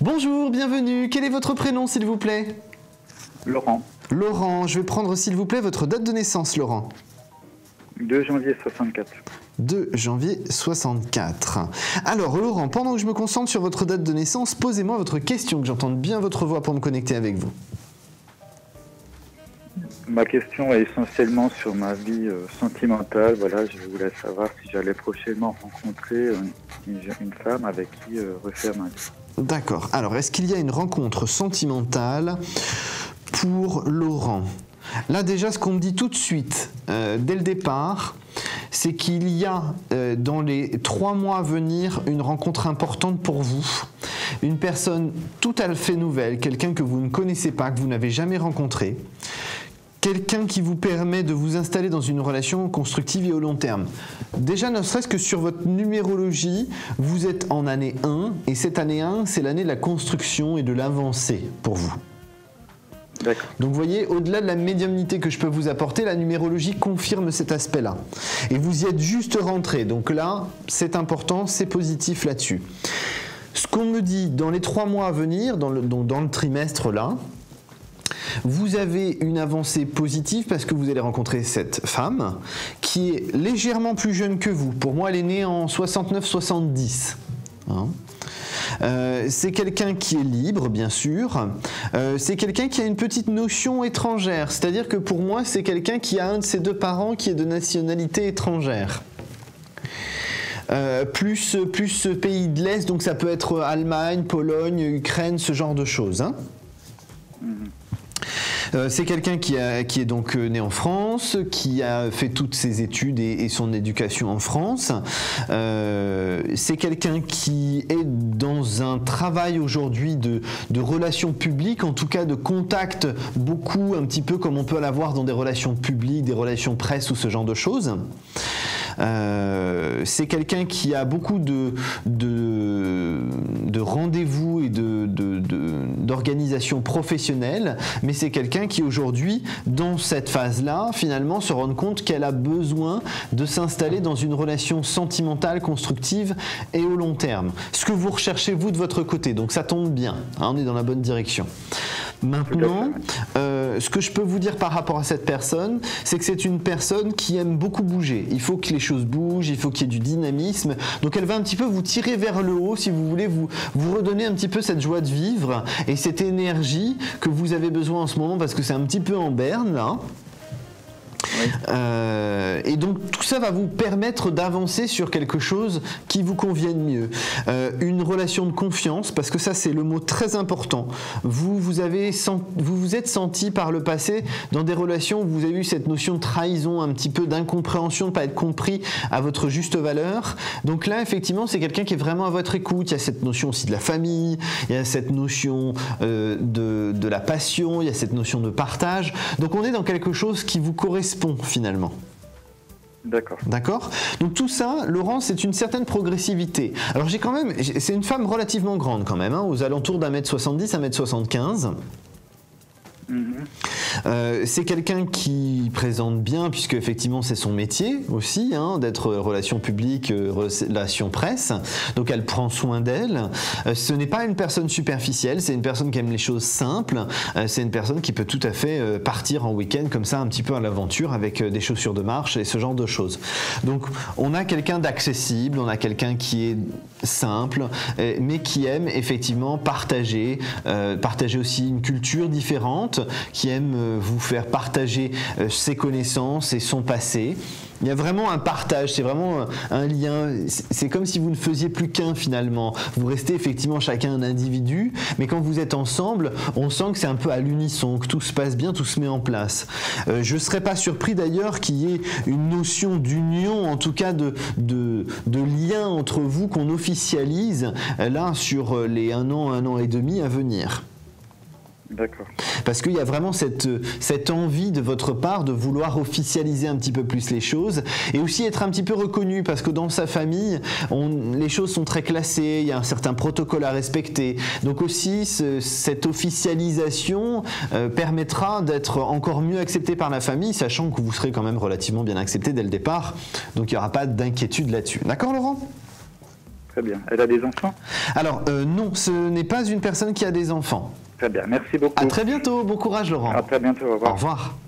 Bonjour, bienvenue. Quel est votre prénom, s'il vous plaît? Laurent, Laurent, je vais prendre, s'il vous plaît, votre date de naissance, Laurent. 2 janvier 64. 2 janvier 64. Alors, Laurent, pendant que je me concentre sur votre date de naissance, posez-moi votre question, que j'entende bien votre voix pour me connecter avec vous. Ma question est essentiellement sur ma vie sentimentale. Voilà, je voulais savoir si j'allais prochainement rencontrer une femme avec qui refaire ma vie. D'accord. Alors, est-ce qu'il y a une rencontre sentimentale pour Laurent? Là, déjà, ce qu'on me dit tout de suite, dès le départ, c'est qu'il y a dans les 3 mois à venir une rencontre importante pour vous. Une personne tout à fait nouvelle, quelqu'un que vous ne connaissez pas, que vous n'avez jamais rencontré. Quelqu'un qui vous permet de vous installer dans une relation constructive et au long terme. Déjà, ne serait-ce que sur votre numérologie, vous êtes en année 1, et cette année 1, c'est l'année de la construction et de l'avancée pour vous. D'accord. Donc vous voyez, au-delà de la médiumnité que je peux vous apporter, la numérologie confirme cet aspect-là. Et vous y êtes juste rentré, donc là, c'est important, c'est positif là-dessus. Ce qu'on me dit, dans les 3 mois à venir, dans le trimestre là, vous avez une avancée positive parce que vous allez rencontrer cette femme qui est légèrement plus jeune que vous. Pour moi, elle est née en 69-70. C'est quelqu'un qui est libre, bien sûr. C'est quelqu'un qui a une petite notion étrangère. C'est-à-dire que pour moi, c'est quelqu'un qui a un de ses 2 parents qui est de nationalité étrangère. Plus pays de l'Est, donc ça peut être Allemagne, Pologne, Ukraine, ce genre de choses. C'est quelqu'un qui est donc né en France, qui a fait toutes ses études et son éducation en France. C'est quelqu'un qui est dans un travail aujourd'hui de relations publiques, en tout cas de contact beaucoup, un petit peu comme on peut l'avoir dans des relations publiques, des relations presse ou ce genre de choses. C'est quelqu'un qui a beaucoup de rendez-vous et d'organisation professionnelle, mais c'est quelqu'un qui aujourd'hui, dans cette phase-là, finalement se rend compte qu'elle a besoin de s'installer dans une relation sentimentale, constructive et au long terme. Ce que vous recherchez vous de votre côté, donc ça tombe bien, hein, on est dans la bonne direction. Maintenant, ce que je peux vous dire par rapport à cette personne, c'est que c'est une personne qui aime beaucoup bouger. Il faut que les choses bougent, il faut qu'il y ait du dynamisme. Donc elle va un petit peu vous tirer vers le haut, si vous voulez, vous redonner un petit peu cette joie de vivre et cette énergie que vous avez besoin en ce moment parce que c'est un petit peu en berne là. Oui. Et donc tout ça va vous permettre d'avancer sur quelque chose qui vous convienne mieux. Une relation de confiance, parce que ça c'est le mot très important. Vous vous êtes senti par le passé dans des relations où vous avez eu cette notion de trahison, un petit peu d'incompréhension, de ne pas être compris à votre juste valeur. Donc là effectivement c'est quelqu'un qui est vraiment à votre écoute. Il y a cette notion aussi de la famille, il y a cette notion de la passion, il y a cette notion de partage. Donc on est dans quelque chose qui vous correspond finalement. D'accord. D'accord. Donc tout ça, Laurent, c'est une certaine progressivité. Alors c'est une femme relativement grande quand même, hein, aux alentours d'1m70, 1m75. C'est quelqu'un qui présente bien, puisque effectivement c'est son métier aussi, hein, d'être relation publique, relation presse. Donc elle prend soin d'elle. Ce n'est pas une personne superficielle, c'est une personne qui aime les choses simples. C'est une personne qui peut tout à fait partir en week-end comme ça, un petit peu à l'aventure avec des chaussures de marche et ce genre de choses. Donc on a quelqu'un d'accessible, on a quelqu'un qui est simple, mais qui aime effectivement partager aussi une culture différente, qui aime vous faire partager ses connaissances et son passé. Il y a vraiment un partage, c'est vraiment un lien, c'est comme si vous ne faisiez plus qu'un finalement. Vous restez effectivement chacun un individu, mais quand vous êtes ensemble, on sent que c'est un peu à l'unisson, que tout se passe bien, tout se met en place. Je ne serais pas surpris d'ailleurs qu'il y ait une notion d'union, en tout cas de lien entre vous qu'on officialise là sur les 1 an et demi à venir. D'accord. Parce qu'il y a vraiment cette envie de votre part de vouloir officialiser un petit peu plus les choses et aussi être un petit peu reconnu, parce que dans sa famille, les choses sont très classées, il y a un certain protocole à respecter. Donc aussi, cette officialisation permettra d'être encore mieux accepté par la famille, sachant que vous serez quand même relativement bien accepté dès le départ. Donc il n'y aura pas d'inquiétude là-dessus. D'accord, Laurent ? très bien. Elle a des enfants? Alors, non, ce n'est pas une personne qui a des enfants. Très bien, merci beaucoup. À très bientôt, bon courage Laurent. À très bientôt, au revoir. Au revoir.